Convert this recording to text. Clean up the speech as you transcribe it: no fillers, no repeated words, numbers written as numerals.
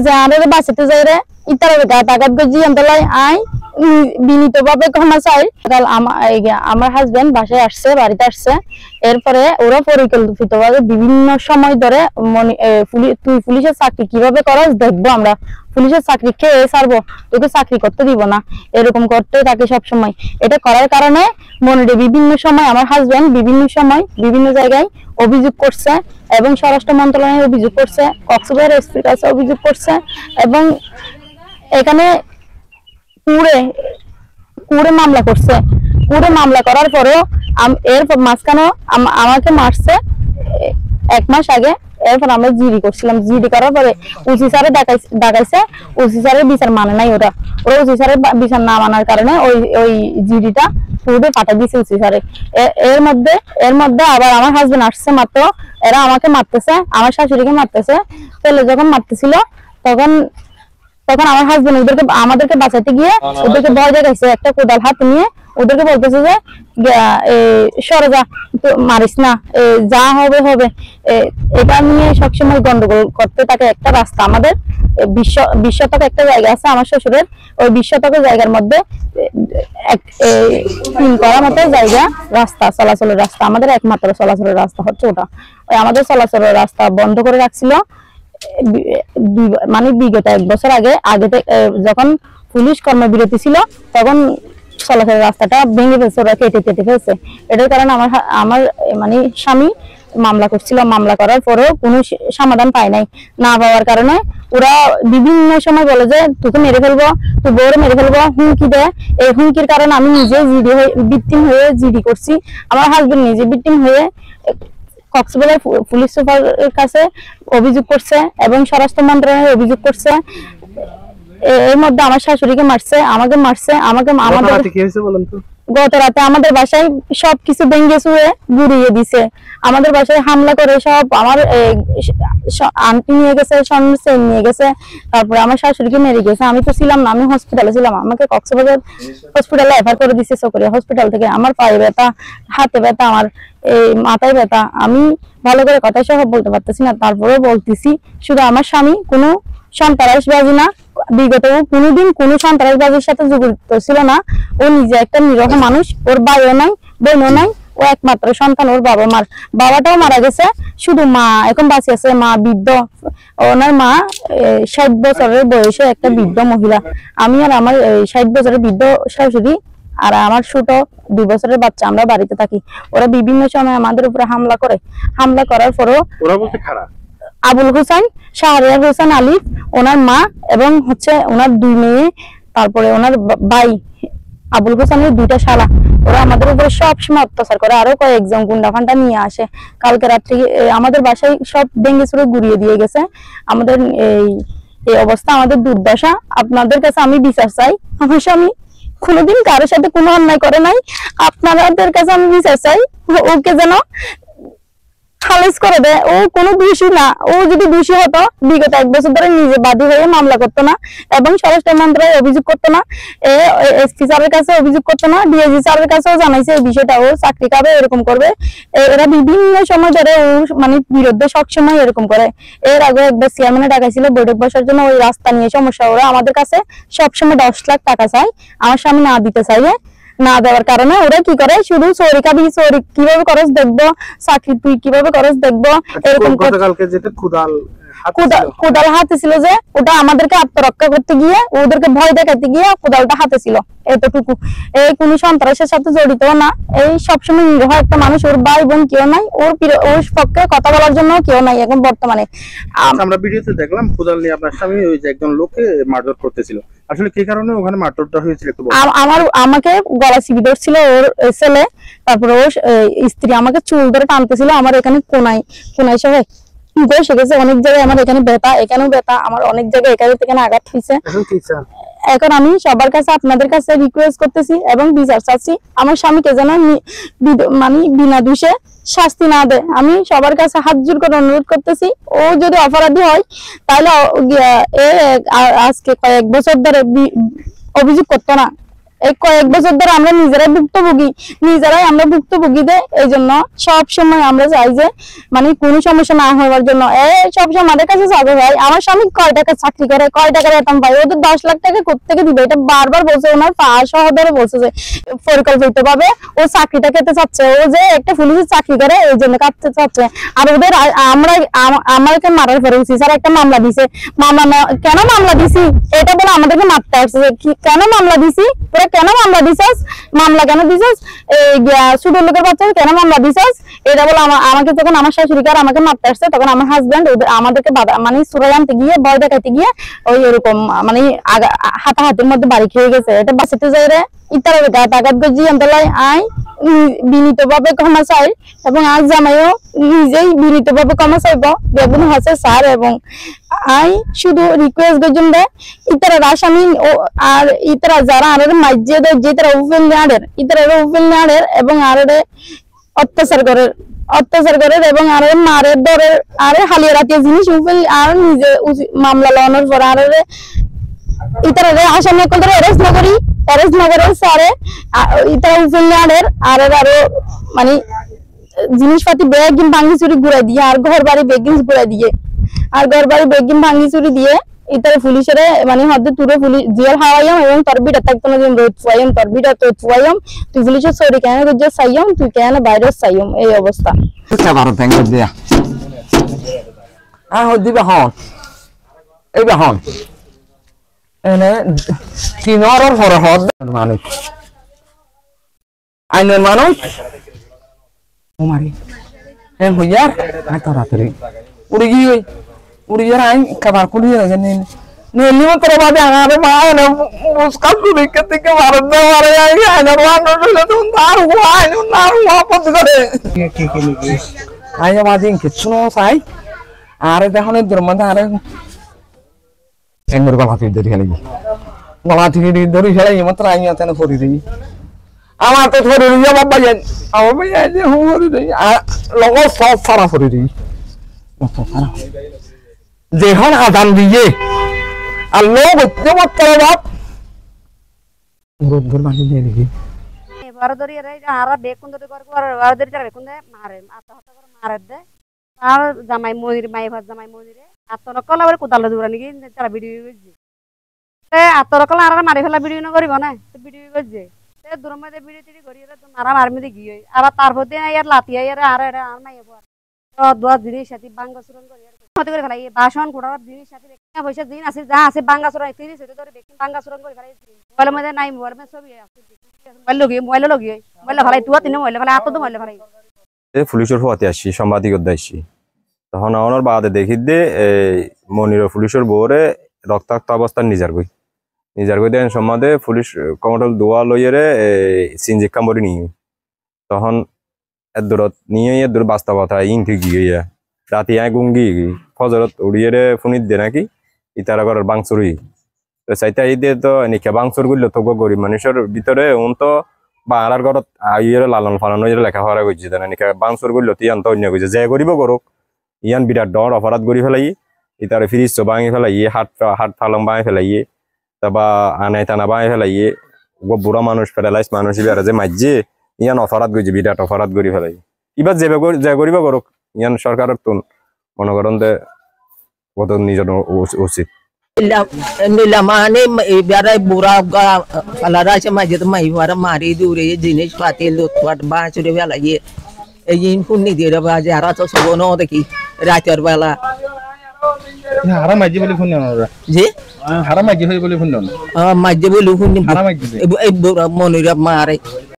জানের বাঁচাতে যাই রে ইতার গাত আঘাত গজি আন্দোলাই আই বিনীতভাবে ক্ষমা চাই। আমার হাজবেন্ড বাসায় আসছে, বাড়িতে আসছে, এরপরে ওরা পরিকল্পিতভাবে বিভিন্ন সময় ধরে তুই পুলিশের চাকরি কিভাবে করস দেখবো, আমরা পুলিশের চাকরি খেয়ে ছাড়বো, তোকে চাকরি করতে দিব না, এরকম করতে থাকে সবসময়। এটা করার কারণে মনিরে বিভিন্ন সময় আমার হাজবেন্ড বিভিন্ন সময় বিভিন্ন জায়গায় অভিযোগ করছে এবং স্বরাষ্ট্র মন্ত্রণালয়ে অভিযোগ করছে, কক্সবাজার এসপির কাছে অভিযোগ করছে এবং এখানে কুড়ে মামলা করছে। কুড়ে মামলা করার পরেও এরপর মাঝখানে আমাকে মারছে 1 মাস আগে। এরপর আমরা জিডি করছিলাম, জিডি করার পরে ওসি স্যারে ডাকাইছে, ওসি স্যারের বিচার মানে নাই। ওরা ওসি স্যারের বিচার না মানার কারণে ওই জিডিটা পুরো পাঠা দিয়েছে ওসি স্যারে। এর মধ্যে আবার আমার হাজবেন্ড আসছে মাত্র, এরা আমাকে মারতেছে, আমার শাশুড়িকে মারতেছে। তাহলে যখন মারতেছিল তখন আমার হাজবেন্ড আমাদেরকে বাঁচাতে গিয়ে ওদেরকে ভয় দেখাইছে, একটা কোদাল হাতে নিয়ে ওদেরকে বলতেছে যে সরে যা, মারিস না, যা হবে হবে। এটা নিয়ে সবসময় গন্ডগোল করতে থাকে। একটা রাস্তা আমাদের 20 শতক একটা জায়গা আছে আমার শ্বশুরের, ওই 20 শতকের জায়গার মধ্যে 3 করা মতো জায়গা রাস্তা, চলাচলের রাস্তা, আমাদের একমাত্র চলাচলের রাস্তা হচ্ছে ওটা। ওই আমাদের চলাচলের রাস্তা বন্ধ করে রাখছিল মানে বিগত 1 বছর আগে যখন পুলিশ কর্মবিরতি ছিল তখন চলাচলের রাস্তাটা ভেঙে ফেলছে, ওরা কেটে ফেলছে। এটার কারণে আমার মানে স্বামী মামলা করছিল, মামলা করার পরেও কোনো সমাধান পায় নাই। না পাওয়ার কারণে ওরা বিভিন্ন সময় বলে যে তোকে মেরে ফেলবো, তুই বউরে মেরে ফেলবো, হুমকি দেয়। এই হুমকির কারণে আমি নিজে ভিকটিম হয়ে জিডি করছি, আমার হাজবেন্ড নিজে ভিকটিম হয়ে কক্সবাজার পুলিশ সুপারের কাছে অভিযোগ করছে এবং স্বরাষ্ট্র মন্ত্রণালয়ে অভিযোগ করছে। এর মধ্যে আমার শাশুড়িকে মারছে, আমাকে মারছে, গত রাতে আমাদের বাসায় সবকিছু ভেঙে চুয়ে গুড়িয়ে দিছে, আমাদের বাসায় হামলা করে সব আমার আন্টি নিয়ে গেছে, স্বর্ণের চেইন নিয়ে গেছে, তারপরে আমার শাশুড়িকে মেরে গেছে। আমি তো ছিলাম না, আমি হসপিটালে ছিলাম, আমাকে কক্সবাজার হসপিটালে রেফার করে দিছে চকরিয়া হসপিটাল থেকে। আমার পায়ে ব্যথা, হাতে ব্যথা, আমার এই মাথায় ব্যথা, আমি ভালো করে কথা সহ বলতে পারতেছি না, তারপরেও বলতেছি। শুধু আমার স্বামী কোনো সন্ত্রাসবাদী না, বিগত কোনোদিন কোনো সন্ত্রাসবাদীর সাথে জড়িত ছিল না। ও নিজে একটা নিরীহ মানুষ, ওর ভাইও নাই, বোনও নাই, ও একমাত্র সন্তান। ওর বাবাটাও মারা গেছে, শুধু মা এখন বাঁচি আছে, মা বৃদ্ধ। ওনার মা 60 বছরের বয়সে একটা বৃদ্ধ মহিলা। আমি আর আমার 60 বছরের বৃদ্ধ শাশুড়ি আর আমার ছোট 2 বছরের বাচ্চা আমরা বাড়িতে থাকি। ওরা বিভিন্ন সময় আমাদের উপরে হামলা করে। হামলা করার পরও ওরা বলতে খারাপ আবুল হোসেন, শাহরিয়ার হোসেন আলিফ, ওনার মা এবং হচ্ছে ওনার 2 মেয়ে, তারপরে ওনার ভাই আবুল হোসেনের 2টা শালা, ওরা আমাদের উপরে সবসময় অত্যাচার করে। আরো কয়েকজন গুন্ডা ফান্ডা নিয়ে আসে। কালকে রাত্রি আমাদের বাসায় সব ভেঙে চুরে গুড়িয়ে দিয়ে গেছে। আমাদের এই অবস্থা, আমাদের দুর্দশা। আপনাদের কাছে আমি বিচার চাই। আমার স্বামী কোনোদিন কারোর সাথে কোনো অন্যায় করে নাই, আপনাদের কাছে আমি বিচার চাই, ওকে যেন খালেজ করে দেয়। ও কোনো দোষী না, ও যদি দোষী হতো বিগত 1 বছর ধরে নিজে বাদী হয়ে মামলা করতো না এবং স্বরাষ্ট্র মন্ত্রণালয়ে অভিযোগ করতো না, এসপি স্যারের কাছে অভিযোগ করতো না, ডিআইজি স্যারের কাছেও জানাইছে এই বিষয়টা, ও চাকরি খাবে, এরকম করবে। এরা বিভিন্ন সময় ধরে ও মানে বিরুদ্ধে সবসময় এরকম করে। এর আগে একবার চেয়ারম্যানে ডাকাইছিল বৈঠক বসার জন্য, ওই রাস্তা নিয়ে সমস্যা। ওরা আমাদের কাছে সবসময় 10 লাখ টাকা চাই, আমার স্বামী না দিতে চাইলে, না দেওয়ার কারণে ওরা কি করে, শুধু চোরি খাবি, চোরি কিভাবে করস দেখবো, চাকরি তুই কিভাবে করস দেখবো, এরকম। গতকালকে যেটা কোদাল হাতে ছিল, যে ওটা আমাদেরকে আত্মরক্ষা করতে গিয়ে, ওদেরকে ভয় দেখাতে গিয়ে কোদালটা হাতে ছিল, এতটুকু। এই কোন সন্ত্রাসের সাথে জড়িত না, এই সবসময় নিরীহ একটা মানুষ, ওর ভাই বোন কেউ নাই, ওর পক্ষে কথা বলার জন্য কেউ নাই এখন বর্তমানে। আমরা ভিডিওতে দেখলাম কোদাল নিয়ে আপনার স্বামী ওই যে একজন লোককে মারধর করতেছিল, আসলে কি কারণে ওখানে মারধরটা হয়েছিল একটু বলুন। আমাকে গলা চিপে ধরছিল ওর ছেলে, তারপরে ওর স্ত্রী আমাকে চুল ধরে টানতেছিল, আমার এখানে কোনায় সহ বসে গেছে, অনেক জায়গায় আমার এখানে ব্যথা, এখানেও ব্যথা, আমার অনেক জায়গায় এখানে আঘাত হয়েছে। এখন আমি সবার কাছে, আপনাদের কাছে রিকোয়েস্ট করতেছি এবং বিচার চাচ্ছি, আমার স্বামীকে যেন মানে বিনা দোষে শাস্তি না দেয়। আমি সবার কাছে হাত জোর করে অনুরোধ করতেছি, ও যদি অপরাধী হয় তাহলে আজকে কয়েক বছর ধরে অভিযোগ করতো না, এই কয়েক বছর ধরে আমরা নিজেরাই আমরা ভুক্তভোগী দেয়। এই জন্য সব সময় আমরা চাই যে মানে কোনো সমস্যা না হওয়ার জন্য সবসময় আমাদের কাছে চাবে ভাই আমার স্বামী কয় টাকা চাকরি করে, কয় টাকা বেতন পায়, ওদের 10 লাখ টাকা কোত্থেকে দিবে, এটা বারবার বলছে। ওনার সহ ধরে বলছে যে পরিকল্পিত ভাবে ও চাকরিটা খেতে চাচ্ছে, ও যে একটা পুলিশের চাকরি করে এই জন্য কাটতে চাচ্ছে। আর ওদের আমাকে মারার পরে স্যার একটা মামলা দিছে, কেন মামলা দিছি এটা বলে আমাদেরকে মারতে আসছে। কেন মামলা দিছি, তোরা কেন মামলা দিছিস, মামলা কেন দিছিস, ছোট লোকের বাচ্চা কেন মামলা দিছিস, এটা বলে আমাকে যখন আমার শাশুড়িকে আর আমাকে মারতে আসছে তখন আমার হাজবেন্ড আমাদেরকে মানে চোরাই আনতে গিয়ে ভয় দেখাইতে গিয়ে ওই এরকম মানে হাতাহাতির মধ্যে বাড়ি খেয়ে গেছে। এটা বাঁচাতে যাই রে ইতারা গাত আঘাত গজি আন্তলায় আই বিনীত ভাবে ক্ষমা চাই এবং আজ জামাইও নিজেই বিনীত ভাবে ক্ষমা চাইব বেগুন হাসে স্যার। এবং আই শুধু রিকোয়েস্ট করছেন রে ইতারা আসামি আর ইতারা যারা আর মাইজে দেয় যে তারা উফেল নেয়ারের এবং আর অত্যাচার করে এবং আর মারের দরের আর হালিয়া রাতিয়ে জিনিস উফেল আর নিজে মামলা লাগানোর পর আর ইতারা আসামি করে অ্যারেস্ট নগরে স্যারে ইতারা উফেল নেয়ারের আর আরো মানে জিনিসপাতি বেগিন ভাঙি চুরি ঘুরাই দিয়ে আর ঘর বাড়ি বেগিন ঘুরাই দিয়ে আর ঘর বাড়ি বেগিন ভাঙি চুরি দিয়ে ইতারে পুলিশের মানে হদ্দে তুরে পুলিশ জেল হাওয়াইম এবং তোর বিটা থাকতো না যে রোদ ফুয়াইম তোর বিটা তো ফুয়াইম তুই পুলিশের সরি কেন যে সাইম তুই কেন বাইরে সাইম এই অবস্থা বারো ব্যাংক দিয়া দিবে হন এই হন এনে তিনর হর হদ মানুষ আইনের মানুষ মারি এন হইয়ার আই তো রাত্রি উড়ি গিয়ে উড়িয়ার আইন কাবার কুলি নেলি মতো বাদে আগারে মা না মুস্কাল কুলি থেকে মারদ মারে আই আইনা রানো তো তার ওয়াই না ওয়াপস করে আই মাদিন কিছু না চাই আরে দেখনে দরমা আরে এমর গলা থেকে ধরে গেলি গলা থেকে ধরে ফেলাই মাত্র আই আতেন ফরি দেই আমার তো ফরি দিয়া বাবা যান আমার ভাই যে ফরি দেই লগো সব সারা ফরি দেই যেখন আদান দিয়ে আর লোক হচ্ছে মাত্র বাপ রোদ মাঝে দিয়ে দেখি বড়দরি আর বেকুন ধরে বড়দরি তারা বেকুন দেয় মারে আত্মহত্যা করে মারে দেয় আর জামাই মনির মাই ভাত জামাই মনিরে আত্মরকল আবার কোদাল দৌড়া নাকি তারা ভিডিও করছে আত্মরকল আর মারি ফেলা ভিডিও না করিব না ভিডিও করছে দূর মধ্যে ভিডিও টিডি করি মারা মারমি গিয়ে আর তারপর দিয়ে ইয়ার লাতিয়া ইয়ার আর আর মাই দোয়া জিনিস সাথে বাঙ্গা সুরন করে হতে করে ফেলাই বাসন কোড়ার জিনিস সাথে পয়সা দিন আছে যা আছে বাঙ্গা সুরন 30 হতে ধরে বেকিং বাঙ্গা সুরন করে ফেলাই মোবাইলের মধ্যে নাই মোবাইল মধ্যে ছবি আছে মোবাইল লগিয়ে মোবাইল ফেলাই তুয়া তিন মোবাইল ফেলাই আতো তো মোবাইল ফেলাই এ পুলিশের হতে আসি সাংবাদিকত দাইছি তখন আমার বাদে দেখি দে মনির পুলিশের বউরে রক্তাক্ত অবস্থান নিজার গই দেন সমাদে পুলিশ কমটল দোয়া লইয়েরে সিনজিক কামড়ি নিয়ে তখন এদরত নিয়ে এদর বাস্তবতা ইন ঠিক গিয়ে রাতে আয় গুঙ্গি ফজরত উড়িয়ে ফুনিত দে নাকি ইতারা ঘরের বাংসুরি তো চাইতে দিয়ে তো নিকে বাংসুর গুলো তো গরিব মানুষের ভিতরে উন তো বাংলার ঘরত ইয়ে লালন ফালন লেখাপড়া করছে তাই নিকে বাংসুর গুলো ইয়ান তো অন্য করছে যে গরিব করুক ইয়ান বিরাট ডর অপরাধ করি ফেলাই ইতারে ফ্রিজ ভাঙি ফেলাই হাট ফালং ভাঙি ফেলাই তারপা আনাই টানা ভাঙি ফেলাই বুড়া মানুষ প্যারালাইজ মানুষ ইবারে যে মাঝে ইয়ান অপরাধ করছে বিরাট অপরাধ করি ফেলাই এবার যে করিব করুক ইয়ান সরকারের তুন মনে করেন যে কত নিজের উচিত মানে এবারে বুড়া কালার আছে মাঝে তো মাইবার মারি দূরে জিনিস পাতি লুটপাট বাঁচুরে বেলা গিয়ে এই ফুন্নি দিয়ে বাজে আর তো সব ন দেখি রাতের বেলা হারা মাঝে বলে ফোন জি হারা মাঝে হয়ে বলে ফোন মাঝে বলে ফোন মনিরা মারে